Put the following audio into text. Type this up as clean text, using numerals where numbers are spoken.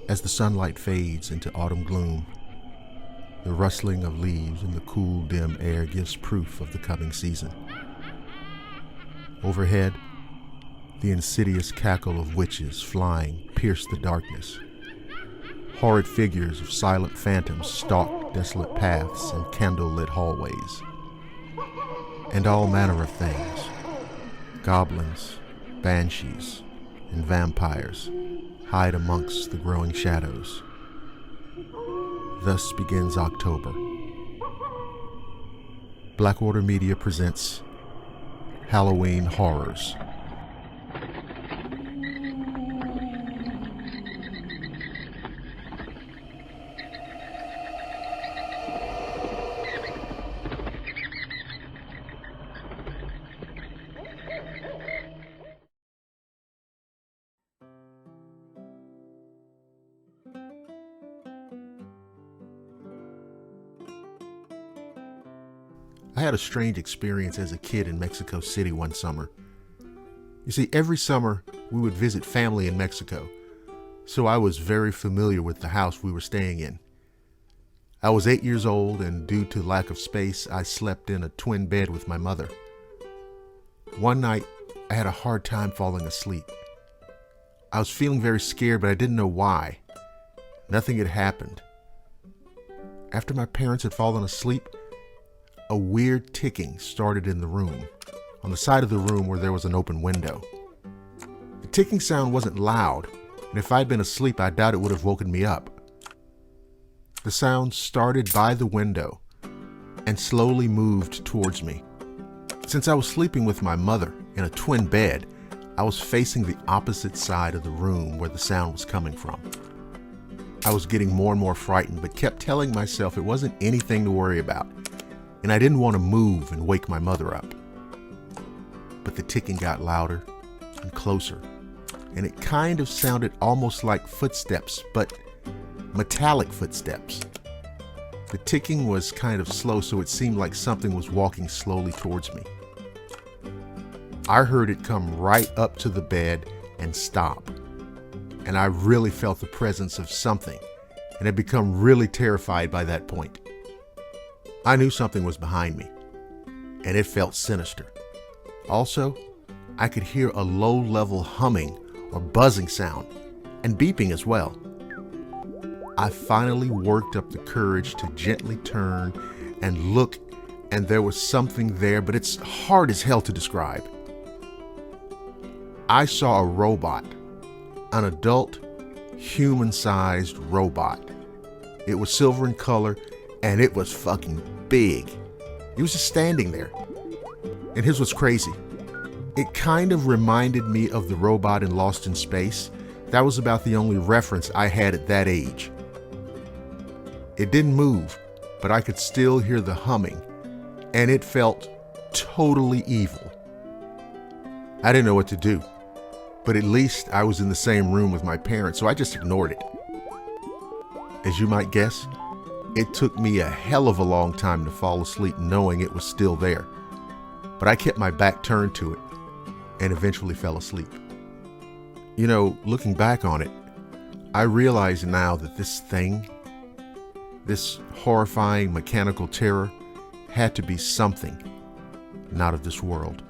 As the sunlight fades into autumn gloom, the rustling of leaves in the cool, dim air gives proof of the coming season. Overhead, the insidious cackle of witches flying pierce the darkness. Horrid figures of silent phantoms stalk desolate paths and candle-lit hallways. And all manner of things, goblins, banshees, and vampires, hide amongst the growing shadows. Thus begins October. Blackwater Media presents Halloween Horrors. I had a strange experience as a kid in Mexico City one summer. You see, every summer we would visit family in Mexico, so I was very familiar with the house we were staying in. I was 8 years old, and due to lack of space, I slept in a twin bed with my mother. One night, I had a hard time falling asleep. I was feeling very scared, but I didn't know why. Nothing had happened. After my parents had fallen asleep, a weird ticking started in the room, on the side of the room where there was an open window. The ticking sound wasn't loud, and if I'd been asleep, I doubt it would have woken me up. The sound started by the window and slowly moved towards me. Since I was sleeping with my mother in a twin bed, I was facing the opposite side of the room where the sound was coming from. I was getting more and more frightened, but kept telling myself it wasn't anything to worry about, and I didn't want to move and wake my mother up. But the ticking got louder and closer, and it kind of sounded almost like footsteps, but metallic footsteps. The ticking was kind of slow, so it seemed like something was walking slowly towards me. I heard it come right up to the bed and stop, and I really felt the presence of something, and had become really terrified by that point. I knew something was behind me, and it felt sinister. Also, I could hear a low-level humming or buzzing sound, and beeping as well. I finally worked up the courage to gently turn and look, and there was something there, but it's hard as hell to describe. I saw a robot, an adult, human-sized robot. It was silver in color, and it was fucking big. He was just standing there. And his was crazy. It kind of reminded me of the robot in Lost in Space. That was about the only reference I had at that age. It didn't move, but I could still hear the humming, and it felt totally evil. I didn't know what to do, but at least I was in the same room with my parents, so I just ignored it. As you might guess, it took me a hell of a long time to fall asleep knowing it was still there, but I kept my back turned to it and eventually fell asleep. You know, looking back on it, I realize now that this thing, this horrifying mechanical terror, had to be something not of this world.